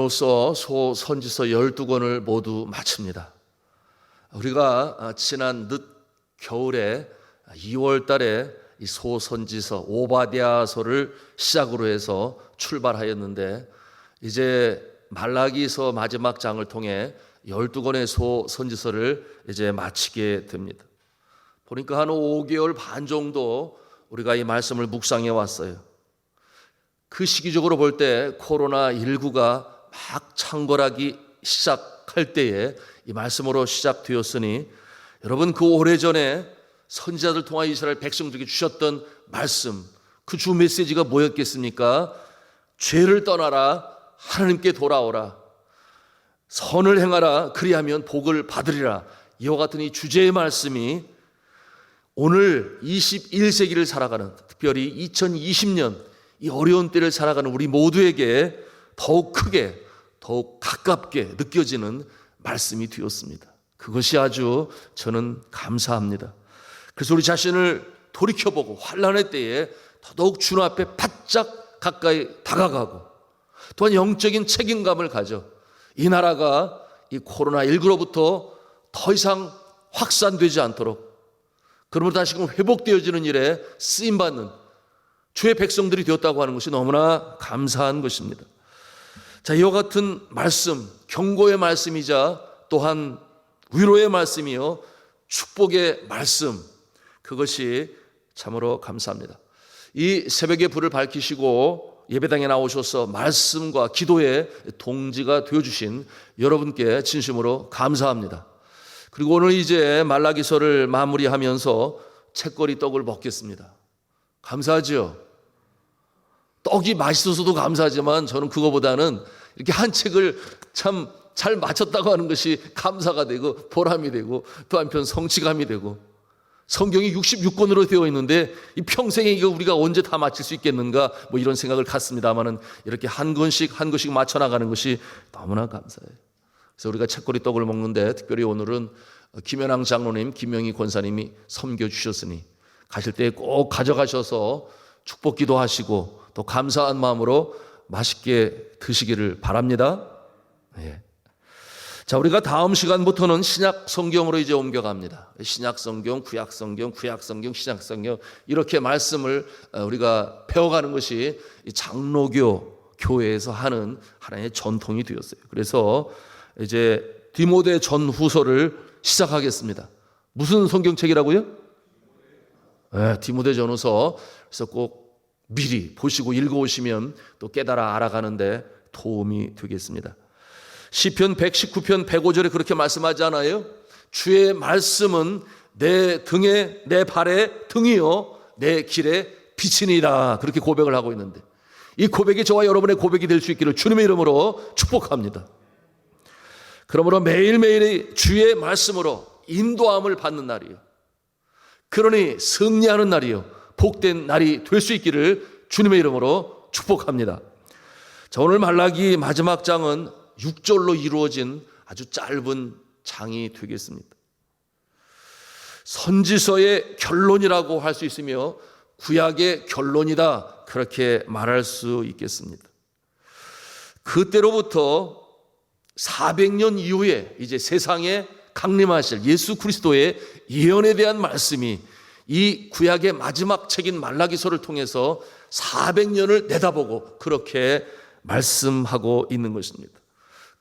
함으로써 소선지서 12권을 모두 마칩니다. 우리가 지난 늦 겨울에 2월 달에 이 소선지서 오바댜서를 시작으로 해서 출발하였는데, 이제 말라기서 마지막 장을 통해 12권의 소선지서를 이제 마치게 됩니다. 보니까 한 5개월 반 정도 우리가 이 말씀을 묵상해 왔어요. 그 시기적으로 볼 때 코로나19가 막 창궐하기 시작할 때에 이 말씀으로 시작되었으니, 여러분 그 오래전에 선지자들 통하 이스라엘 백성들에게 주셨던 말씀, 그 주 메시지가 뭐였겠습니까? 죄를 떠나라, 하나님께 돌아오라, 선을 행하라, 그리하면 복을 받으리라. 이와 같은 이 주제의 말씀이 오늘 21세기를 살아가는, 특별히 2020년 이 어려운 때를 살아가는 우리 모두에게 더욱 크게, 더욱 가깝게 느껴지는 말씀이 되었습니다. 그것이 아주 저는 감사합니다. 그래서 우리 자신을 돌이켜보고 환난의 때에 더더욱 주님 앞에 바짝 가까이 다가가고, 또한 영적인 책임감을 가져 이 나라가 이 코로나19로부터 더 이상 확산되지 않도록, 그러므로 다시금 회복되어지는 일에 쓰임받는 주의 백성들이 되었다고 하는 것이 너무나 감사한 것입니다. 자, 이와 같은 말씀, 경고의 말씀이자 또한 위로의 말씀이요 축복의 말씀, 그것이 참으로 감사합니다. 이 새벽에 불을 밝히시고 예배당에 나오셔서 말씀과 기도의 동지가 되어주신 여러분께 진심으로 감사합니다. 그리고 오늘 이제 말라기서를 마무리하면서 책거리 떡을 먹겠습니다. 감사하죠? 떡이 맛있어서도 감사하지만 저는 그거보다는 이렇게 한 책을 참 잘 마쳤다고 하는 것이 감사가 되고 보람이 되고, 또 한편 성취감이 되고, 성경이 66권으로 되어 있는데 이 평생에 이거 우리가 언제 다 마칠 수 있겠는가, 뭐 이런 생각을 갖습니다만은 이렇게 한 권씩 한 권씩 맞춰나가는 것이 너무나 감사해요. 그래서 우리가 책거리 떡을 먹는데, 특별히 오늘은 김연왕 장로님, 김명희 권사님이 섬겨주셨으니 가실 때 꼭 가져가셔서 축복 기도하시고 또 감사한 마음으로 맛있게 드시기를 바랍니다. 예. 자, 우리가 다음 시간부터는 신약 성경으로 이제 옮겨갑니다. 신약 성경, 구약 성경, 구약 성경, 신약 성경, 이렇게 말씀을 우리가 배워가는 것이 장로교 교회에서 하는 하나의 전통이 되었어요. 그래서 이제 디모데 전후서를 시작하겠습니다. 무슨 성경책이라고요? 네, 디모데 전후서. 그래서 꼭 미리 보시고 읽어오시면 또 깨달아 알아가는데 도움이 되겠습니다. 시편 119편 105절에 그렇게 말씀하지 않아요? 주의 말씀은 내 등에, 내 발에 등이요 내 길에 빛이니라, 그렇게 고백을 하고 있는데, 이 고백이 저와 여러분의 고백이 될 수 있기를 주님의 이름으로 축복합니다. 그러므로 매일매일이 주의 말씀으로 인도함을 받는 날이요, 그러니 승리하는 날이요 복된 날이 될 수 있기를 주님의 이름으로 축복합니다. 자, 오늘 말라기 마지막 장은 6절로 이루어진 아주 짧은 장이 되겠습니다. 선지서의 결론이라고 할 수 있으며 구약의 결론이다, 그렇게 말할 수 있겠습니다. 그때로부터 400년 이후에 이제 세상에 강림하실 예수 그리스도의 예언에 대한 말씀이 이 구약의 마지막 책인 말라기서를 통해서 400년을 내다보고 그렇게 말씀하고 있는 것입니다.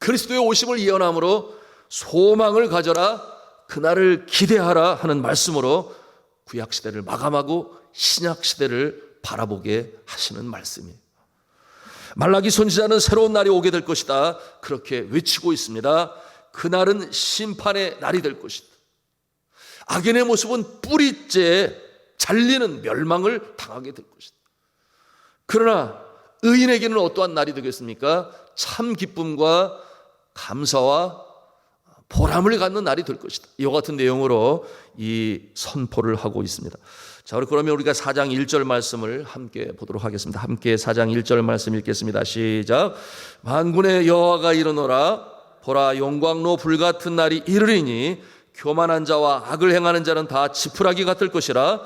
그리스도의 오심을 예언함으로 소망을 가져라, 그날을 기대하라 하는 말씀으로 구약시대를 마감하고 신약시대를 바라보게 하시는 말씀이에요. 말라기 선지자는 새로운 날이 오게 될 것이다, 그렇게 외치고 있습니다. 그날은 심판의 날이 될 것이다. 악인의 모습은 뿌리째 잘리는 멸망을 당하게 될 것이다. 그러나 의인에게는 어떠한 날이 되겠습니까? 참 기쁨과 감사와 보람을 갖는 날이 될 것이다. 이와 같은 내용으로 이 선포를 하고 있습니다. 자, 그러면 우리가 4장 1절 말씀을 함께 보도록 하겠습니다. 함께 4장 1절 말씀 읽겠습니다. 시작. 만군의 여호와가 이르노라, 보라 영광로 불같은 날이 이르리니 교만한 자와 악을 행하는 자는 다 지푸라기 같을 것이라.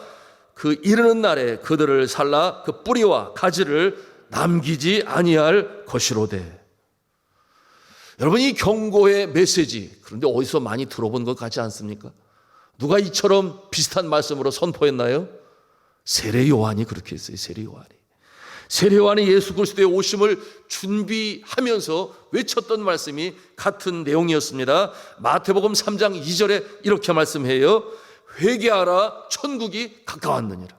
그 이르는 날에 그들을 살라 그 뿌리와 가지를 남기지 아니할 것이로되. 여러분, 이 경고의 메시지, 그런데 어디서 많이 들어본 것 같지 않습니까? 누가 이처럼 비슷한 말씀으로 선포했나요? 세례 요한이 그렇게 했어요. 세례 요한이. 세례 요한이 예수 그리스도의 오심을 준비하면서 외쳤던 말씀이 같은 내용이었습니다. 마태복음 3장 2절에 이렇게 말씀해요. 회개하라, 천국이 가까웠느니라.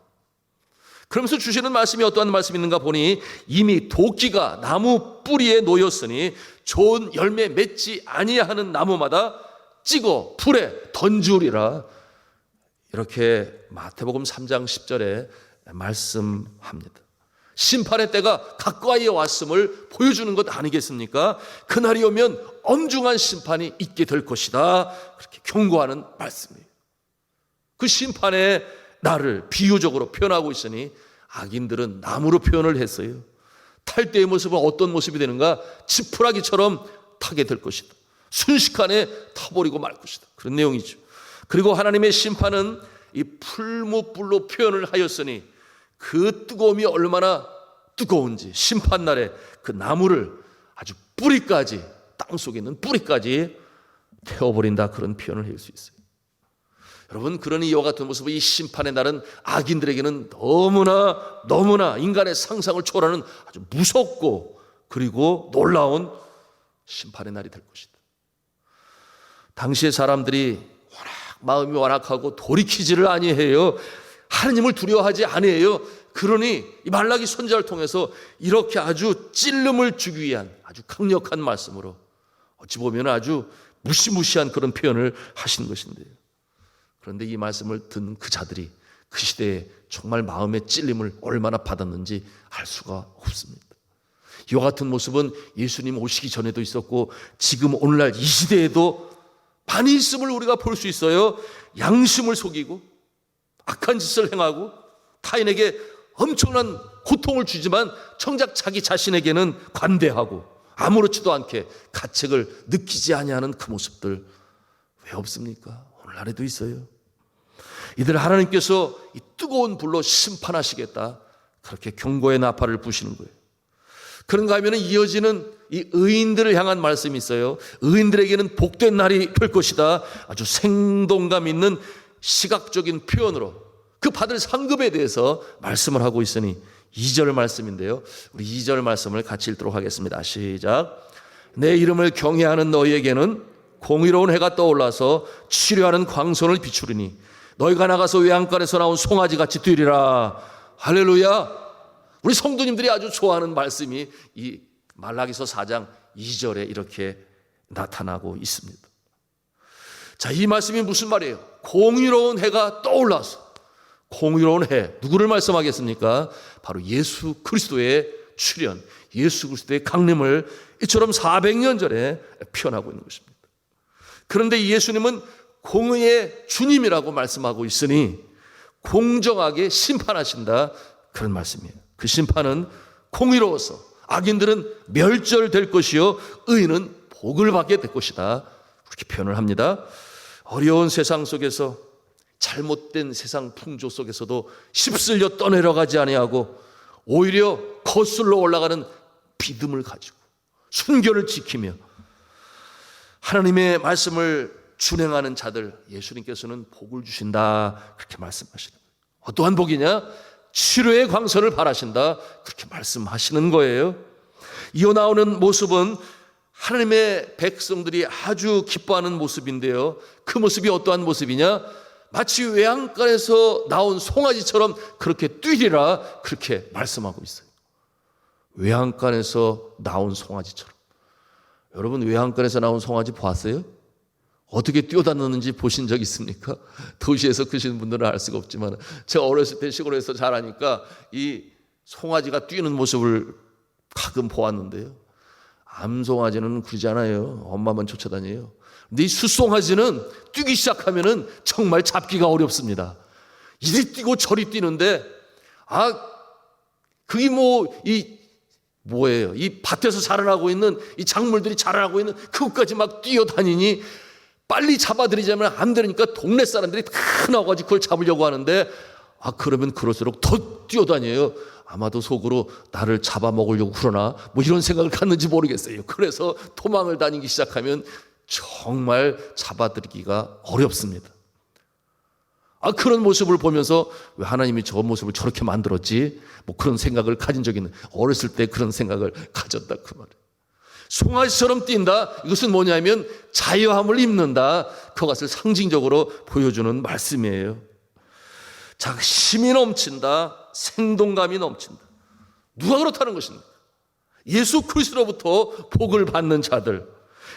그러면서 주시는 말씀이 어떠한 말씀이 있는가 보니 이미 도끼가 나무 뿌리에 놓였으니 좋은 열매 맺지 아니하는 나무마다 찍어 불에 던지우리라. 이렇게 마태복음 3장 10절에 말씀합니다. 심판의 때가 가까이 왔음을 보여주는 것 아니겠습니까? 그날이 오면 엄중한 심판이 있게 될 것이다. 그렇게 경고하는 말씀이에요. 그 심판의 날을 비유적으로 표현하고 있으니 악인들은 나무로 표현을 했어요. 탈 때의 모습은 어떤 모습이 되는가? 지푸라기처럼 타게 될 것이다. 순식간에 타버리고 말 것이다. 그런 내용이죠. 그리고 하나님의 심판은 이 풀무불로 표현을 하였으니 그 뜨거움이 얼마나 뜨거운지 심판날에 그 나무를 아주 뿌리까지, 땅속에 있는 뿌리까지 태워버린다. 그런 표현을 할 수 있어요. 여러분, 그러니 이와 같은 모습은 이 심판의 날은 악인들에게는 너무나 인간의 상상을 초월하는 아주 무섭고 그리고 놀라운 심판의 날이 될 것이다. 당시의 사람들이 워낙 마음이 완악하고 돌이키지를 아니해요. 하느님을 두려워하지 아니해요. 그러니 이 말라기 선지자를 통해서 이렇게 아주 찔름을 주기 위한 아주 강력한 말씀으로 어찌 보면 아주 무시무시한 그런 표현을 하신 것인데요. 그런데 이 말씀을 듣는 그 자들이 그 시대에 정말 마음의 찔림을 얼마나 받았는지 알 수가 없습니다. 이와 같은 모습은 예수님 오시기 전에도 있었고 지금 오늘날 이 시대에도 많이 있음을 우리가 볼 수 있어요. 양심을 속이고 악한 짓을 행하고 타인에게 엄청난 고통을 주지만 정작 자기 자신에게는 관대하고 아무렇지도 않게 가책을 느끼지 아니하는 그 모습들 왜 없습니까? 오늘날에도 있어요. 이들 하나님께서 이 뜨거운 불로 심판하시겠다. 그렇게 경고의 나팔을 부시는 거예요. 그런가 하면 이어지는 이 의인들을 향한 말씀이 있어요. 의인들에게는 복된 날이 될 것이다. 아주 생동감 있는 시각적인 표현으로 그 받을 상급에 대해서 말씀을 하고 있으니 2절 말씀인데요. 우리 2절 말씀을 같이 읽도록 하겠습니다. 시작. 내 이름을 경외하는 너희에게는 공의로운 해가 떠올라서 치료하는 광선을 비추리니 너희가 나가서 외양간에서 나온 송아지같이 뛰리라. 할렐루야. 우리 성도님들이 아주 좋아하는 말씀이 이 말라기서 4장 2절에 이렇게 나타나고 있습니다. 자, 이 말씀이 무슨 말이에요? 공의로운 해가 떠올라서. 공의로운 해, 누구를 말씀하겠습니까? 바로 예수 그리스도의 출현, 예수 그리스도의 강림을 이처럼 400년 전에 표현하고 있는 것입니다. 그런데 예수님은 공의의 주님이라고 말씀하고 있으니 공정하게 심판하신다, 그런 말씀이에요. 그 심판은 공의로워서 악인들은 멸절될 것이요 의인은 복을 받게 될 것이다, 그렇게 표현을 합니다. 어려운 세상 속에서, 잘못된 세상 풍조 속에서도 휩쓸려 떠내려가지 아니하고 오히려 거슬러 올라가는 믿음을 가지고 순결을 지키며 하나님의 말씀을 준행하는 자들, 예수님께서는 복을 주신다, 그렇게 말씀하시는 거예요. 어떠한 복이냐? 치료의 광선을 바라신다, 그렇게 말씀하시는 거예요. 이어 나오는 모습은 하나님의 백성들이 아주 기뻐하는 모습인데요, 그 모습이 어떠한 모습이냐? 마치 외양간에서 나온 송아지처럼 그렇게 뛰리라, 그렇게 말씀하고 있어요. 외양간에서 나온 송아지처럼. 여러분, 외양간에서 나온 송아지 보았어요? 어떻게 뛰어다니는지 보신 적 있습니까? 도시에서 크시는 분들은 알 수가 없지만 제가 어렸을 때 시골에서 자라니까 이 송아지가 뛰는 모습을 가끔 보았는데요, 암송아지는 그러지 않아요. 엄마만 쫓아다녀요. 근데 이 숫송아지는 뛰기 시작하면은 정말 잡기가 어렵습니다. 이리 뛰고 저리 뛰는데, 그게 뭐예요? 이 밭에서 자라나고 있는 이 작물들이 자라나고 있는 그것까지 막 뛰어다니니 빨리 잡아들이자면 안 되니까 동네 사람들이 다 나와가지고 그걸 잡으려고 하는데, 그러면 그럴수록 더 뛰어다녀요. 아마도 속으로 나를 잡아먹으려고 그러나 뭐 이런 생각을 갖는지 모르겠어요. 그래서 도망을 다니기 시작하면 정말 잡아들이기가 어렵습니다. 그런 모습을 보면서 왜 하나님이 저 모습을 저렇게 만들었지? 뭐 그런 생각을 가진 적이 있는, 어렸을 때 그런 생각을 가졌다 그 말이에요. 송아지처럼 뛴다. 이것은 뭐냐면 자유함을 입는다. 그것을 상징적으로 보여주는 말씀이에요. 자, 힘이 넘친다. 생동감이 넘친다. 누가 그렇다는 것입니까? 예수 그리스도로부터 복을 받는 자들,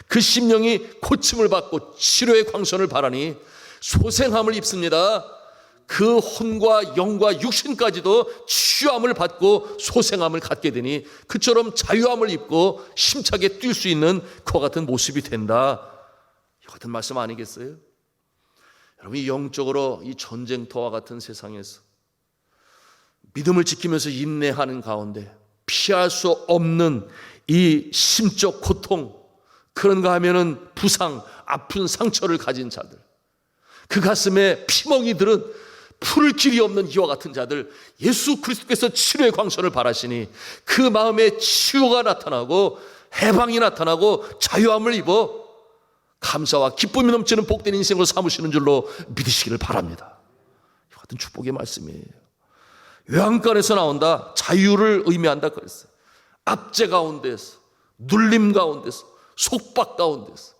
그 심령이 고침을 받고 치료의 광선을 바라니 소생함을 입습니다. 그 혼과 영과 육신까지도 치유함을 받고 소생함을 갖게 되니 그처럼 자유함을 입고 힘차게 뛸 수 있는 그와 같은 모습이 된다. 이 같은 말씀 아니겠어요? 여러분, 이 영적으로 이 전쟁터와 같은 세상에서 믿음을 지키면서 인내하는 가운데 피할 수 없는 이 심적 고통, 그런가 하면은 부상, 아픈 상처를 가진 자들, 그 가슴에 피멍이 들은 풀을 길이 없는 이와 같은 자들, 예수 그리스도께서 치료의 광선을 바라시니 그 마음에 치유가 나타나고 해방이 나타나고 자유함을 입어 감사와 기쁨이 넘치는 복된 인생으로 삼으시는 줄로 믿으시기를 바랍니다. 이 같은 축복의 말씀이에요. 요한권에서 나온다. 자유를 의미한다 그랬어요. 압제 가운데서, 눌림 가운데서, 속박 가운데서,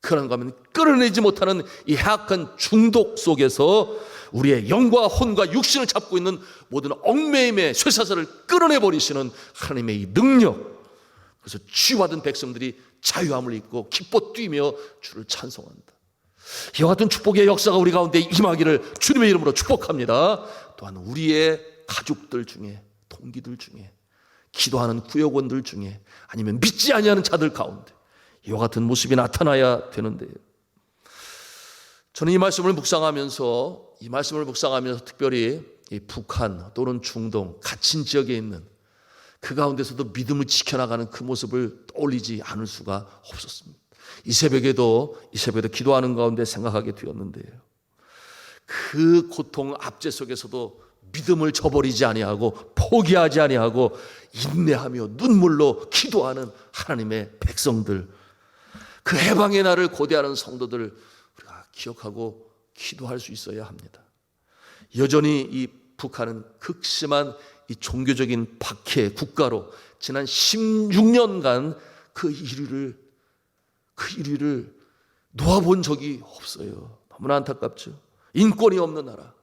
그런가 하면 끌어내지 못하는 이 해악한 중독 속에서 우리의 영과 혼과 육신을 잡고 있는 모든 얽매임의 쇠사슬을 끌어내버리시는 하나님의 이 능력, 그래서 치유받은 백성들이 자유함을 입고 기뻐 뛰며 주를 찬송한다. 이와 같은 축복의 역사가 우리 가운데 임하기를 주님의 이름으로 축복합니다. 또한 우리의 가족들 중에, 동기들 중에, 기도하는 구역원들 중에, 아니면 믿지 아니하는 자들 가운데 이와 같은 모습이 나타나야 되는데요. 저는 이 말씀을 묵상하면서 특별히 이 북한 또는 중동 갇힌 지역에 있는 그 가운데서도 믿음을 지켜나가는 그 모습을 떠올리지 않을 수가 없었습니다. 이 새벽에도 기도하는 가운데 생각하게 되었는데요. 그 고통 압제 속에서도 믿음을 저버리지 아니하고 포기하지 아니하고 인내하며 눈물로 기도하는 하나님의 백성들, 그 해방의 날을 고대하는 성도들 우리가 기억하고 기도할 수 있어야 합니다. 여전히 이 북한은 극심한 이 종교적인 박해 국가로 지난 16년간 그 1위를 놓아본 적이 없어요. 너무나 안타깝죠. 인권이 없는 나라,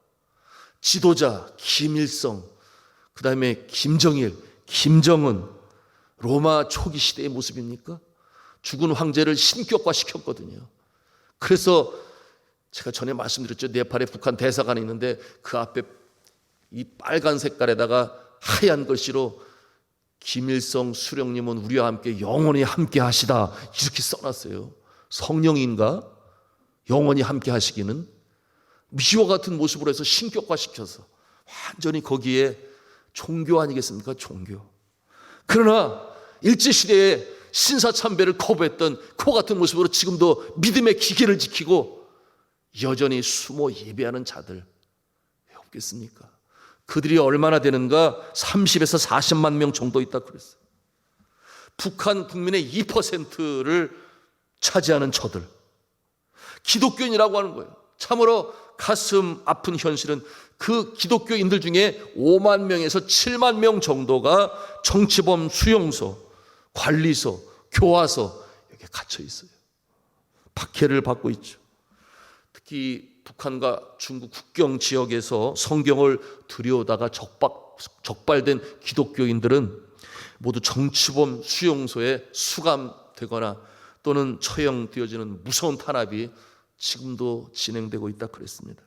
지도자 김일성, 그 다음에 김정일, 김정은, 로마 초기 시대의 모습입니까? 죽은 황제를 신격화시켰거든요. 그래서 제가 전에 말씀드렸죠. 네팔에 북한 대사관이 있는데 그 앞에 이 빨간 색깔에다가 하얀 글씨로 김일성 수령님은 우리와 함께 영원히 함께 하시다 이렇게 써놨어요. 성령인가? 영원히 함께 하시기는? 미시와 같은 모습으로 해서 신격화시켜서 완전히 거기에 종교 아니겠습니까? 종교. 그러나 일제시대에 신사참배를 거부했던 그와 같은 모습으로 지금도 믿음의 기계를 지키고 여전히 숨어 예배하는 자들 왜 없겠습니까? 그들이 얼마나 되는가? 30에서 40만 명 정도 있다 그랬어요. 북한 국민의 2%를 차지하는 저들, 기독교인이라고 하는 거예요. 참으로 가슴 아픈 현실은 그 기독교인들 중에 5만 명에서 7만 명 정도가 정치범 수용소, 관리소, 교화소 여기에 갇혀 있어요. 박해를 받고 있죠. 특히 북한과 중국 국경 지역에서 성경을 들여오다가 적발된 기독교인들은 모두 정치범 수용소에 수감되거나 또는 처형되어지는 무서운 탄압이 지금도 진행되고 있다 그랬습니다.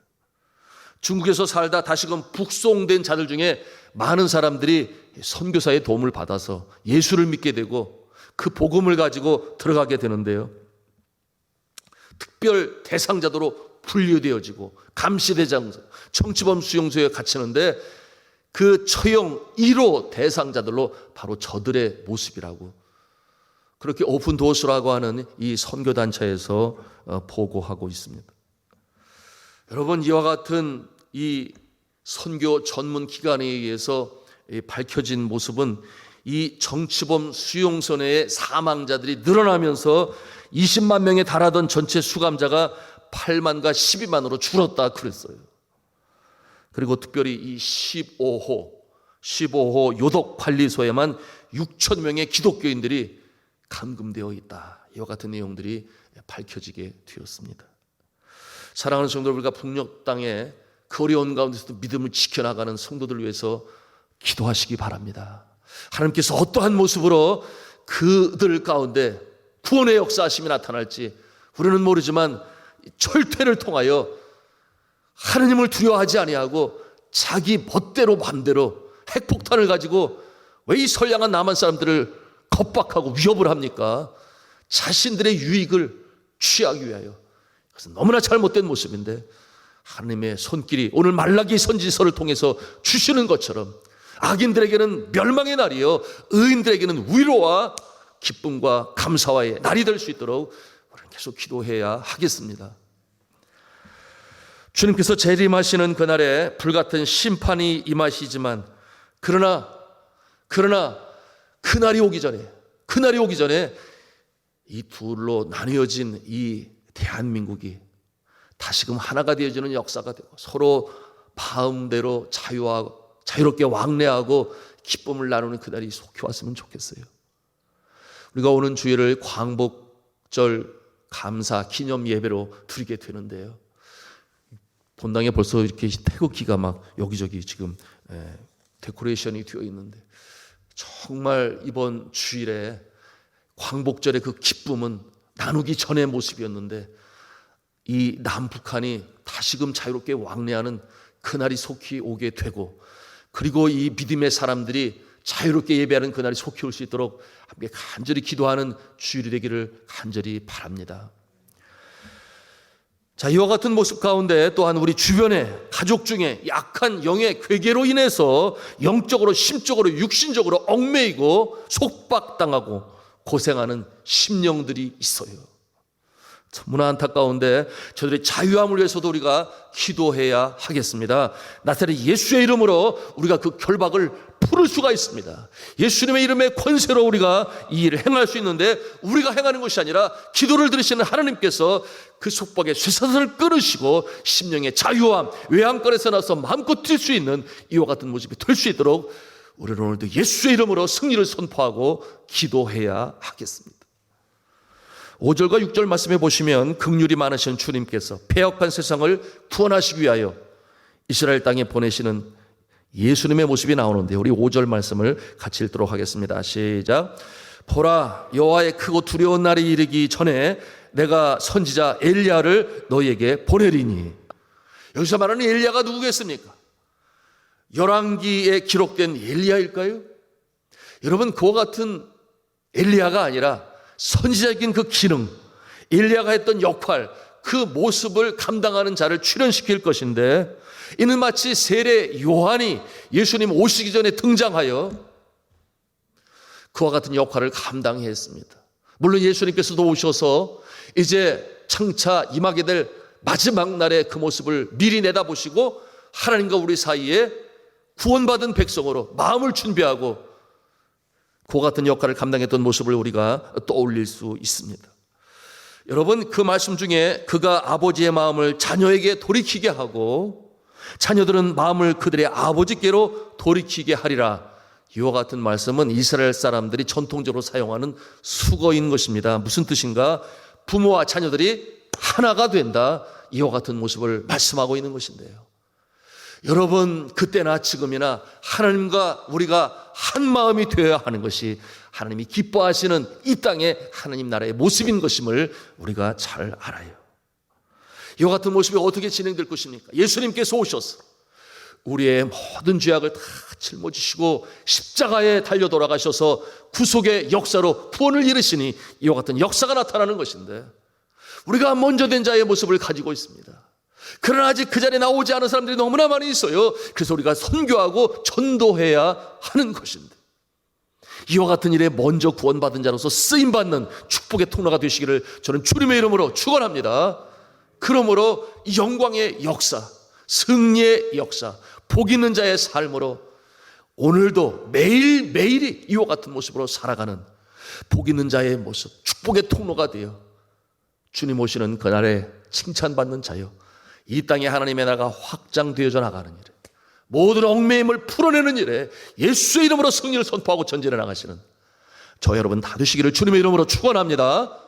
중국에서 살다 다시금 북송된 자들 중에 많은 사람들이 선교사의 도움을 받아서 예수를 믿게 되고 그 복음을 가지고 들어가게 되는데요. 특별 대상자도로 분류되어지고 감시대장, 정치범 수용소에 갇히는데 그 처형 1호 대상자들로 바로 저들의 모습이라고 그렇게 오픈도어스라고 하는 이 선교단체에서 보고하고 있습니다. 여러분, 이와 같은 이 선교 전문 기관에 의해서 밝혀진 모습은 이 정치범 수용소내의 사망자들이 늘어나면서 20만 명에 달하던 전체 수감자가 8만과 12만으로 줄었다 그랬어요. 그리고 특별히 이 15호 요독관리소에만 6천 명의 기독교인들이 감금되어 있다. 이와 같은 내용들이 밝혀지게 되었습니다. 사랑하는 성도들, 우리가 북녘 땅에 그 어려운 가운데서도 믿음을 지켜나가는 성도들 위해서 기도하시기 바랍니다. 하나님께서 어떠한 모습으로 그들 가운데 구원의 역사하심이 나타날지 우리는 모르지만 철퇴를 통하여 하나님을 두려워하지 아니하고 자기 멋대로 맘대로 핵폭탄을 가지고 왜 이 선량한 남한 사람들을 겁박하고 위협을 합니까? 자신들의 유익을 취하기 위하여. 그것은 너무나 잘못된 모습인데 하나님의 손길이 오늘 말라기 선지서를 통해서 주시는 것처럼 악인들에게는 멸망의 날이요 의인들에게는 위로와 기쁨과 감사와의 날이 될 수 있도록 우리는 계속 기도해야 하겠습니다. 주님께서 재림하시는 그날에 불같은 심판이 임하시지만 그러나 그날이 오기 전에 이 둘로 나뉘어진 이 대한민국이 다시금 하나가 되어지는 역사가 되고 서로 마음대로 자유롭게 왕래하고 기쁨을 나누는 그날이 속히 왔으면 좋겠어요. 우리가 오는 주일을 광복절 감사 기념 예배로 드리게 되는데요. 본당에 벌써 이렇게 태극기가 막 여기저기 지금 데코레이션이 되어 있는데 정말 이번 주일에 광복절의 그 기쁨은 나누기 전의 모습이었는데 이 남북한이 다시금 자유롭게 왕래하는 그날이 속히 오게 되고 그리고 이 믿음의 사람들이 자유롭게 예배하는 그날이 속히 올 수 있도록 함께 간절히 기도하는 주일이 되기를 간절히 바랍니다. 자, 이와 같은 모습 가운데 또한 우리 주변에 가족 중에 약한 영의 괴계로 인해서 영적으로 심적으로 육신적으로 얽매이고 속박당하고 고생하는 심령들이 있어요. 너무나 안타까운데 저들의 자유함을 위해서도 우리가 기도해야 하겠습니다. 나사렛 예수의 이름으로 우리가 그 결박을 풀을 수가 있습니다. 예수님의 이름의 권세로 우리가 이 일을 행할 수 있는데 우리가 행하는 것이 아니라 기도를 들으시는 하나님께서 그 속박의 쇠사슬을 끊으시고 심령의 자유함, 외양간에서 나서 마음껏 뛸 수 있는 이와 같은 모습이 될 수 있도록 우리는 오늘도 예수의 이름으로 승리를 선포하고 기도해야 하겠습니다. 5절과 6절 말씀해 보시면 긍휼이 많으신 주님께서 패역한 세상을 구원하시기 위하여 이스라엘 땅에 보내시는 예수님의 모습이 나오는데 우리 5절 말씀을 같이 읽도록 하겠습니다. 시작. 보라, 여호와의 크고 두려운 날이 이르기 전에 내가 선지자 엘리야를 너희에게 보내리니. 여기서 말하는 엘리야가 누구겠습니까? 열왕기에 기록된 엘리야일까요? 여러분, 그와 같은 엘리야가 아니라 선지자적인 그 기능, 엘리야가 했던 역할, 그 모습을 감당하는 자를 출현시킬 것인데 이는 마치 세례 요한이 예수님 오시기 전에 등장하여 그와 같은 역할을 감당했습니다. 물론 예수님께서도 오셔서 이제 장차 임하게 될 마지막 날의 그 모습을 미리 내다보시고 하나님과 우리 사이에 구원받은 백성으로 마음을 준비하고 그와 같은 역할을 감당했던 모습을 우리가 떠올릴 수 있습니다. 여러분, 그 말씀 중에 그가 아버지의 마음을 자녀에게 돌이키게 하고 자녀들은 마음을 그들의 아버지께로 돌이키게 하리라. 이와 같은 말씀은 이스라엘 사람들이 전통적으로 사용하는 수거인 것입니다. 무슨 뜻인가? 부모와 자녀들이 하나가 된다. 이와 같은 모습을 말씀하고 있는 것인데요. 여러분, 그때나 지금이나 하나님과 우리가 한 마음이 되어야 하는 것이 하나님이 기뻐하시는 이 땅의 하나님 나라의 모습인 것임을 우리가 잘 알아요. 이와 같은 모습이 어떻게 진행될 것입니까? 예수님께서 오셔서 우리의 모든 죄악을 다 짊어지시고 십자가에 달려 돌아가셔서 구속의 역사로 구원을 이루시니 이와 같은 역사가 나타나는 것인데 우리가 먼저 된 자의 모습을 가지고 있습니다. 그러나 아직 그 자리에 나오지 않은 사람들이 너무나 많이 있어요. 그래서 우리가 선교하고 전도해야 하는 것인데 이와 같은 일에 먼저 구원받은 자로서 쓰임받는 축복의 통로가 되시기를 저는 주님의 이름으로 축원합니다. 그러므로 영광의 역사, 승리의 역사, 복 있는 자의 삶으로 오늘도 매일매일이 이와 같은 모습으로 살아가는 복 있는 자의 모습, 축복의 통로가 되어 주님 오시는 그날에 칭찬받는 자요, 이 땅에 하나님의 나라가 확장되어져 나가는 일에, 모든 얽매임을 풀어내는 일에 예수의 이름으로 승리를 선포하고 전진해 나가시는 저 여러분 다 되시기를 주님의 이름으로 축원합니다.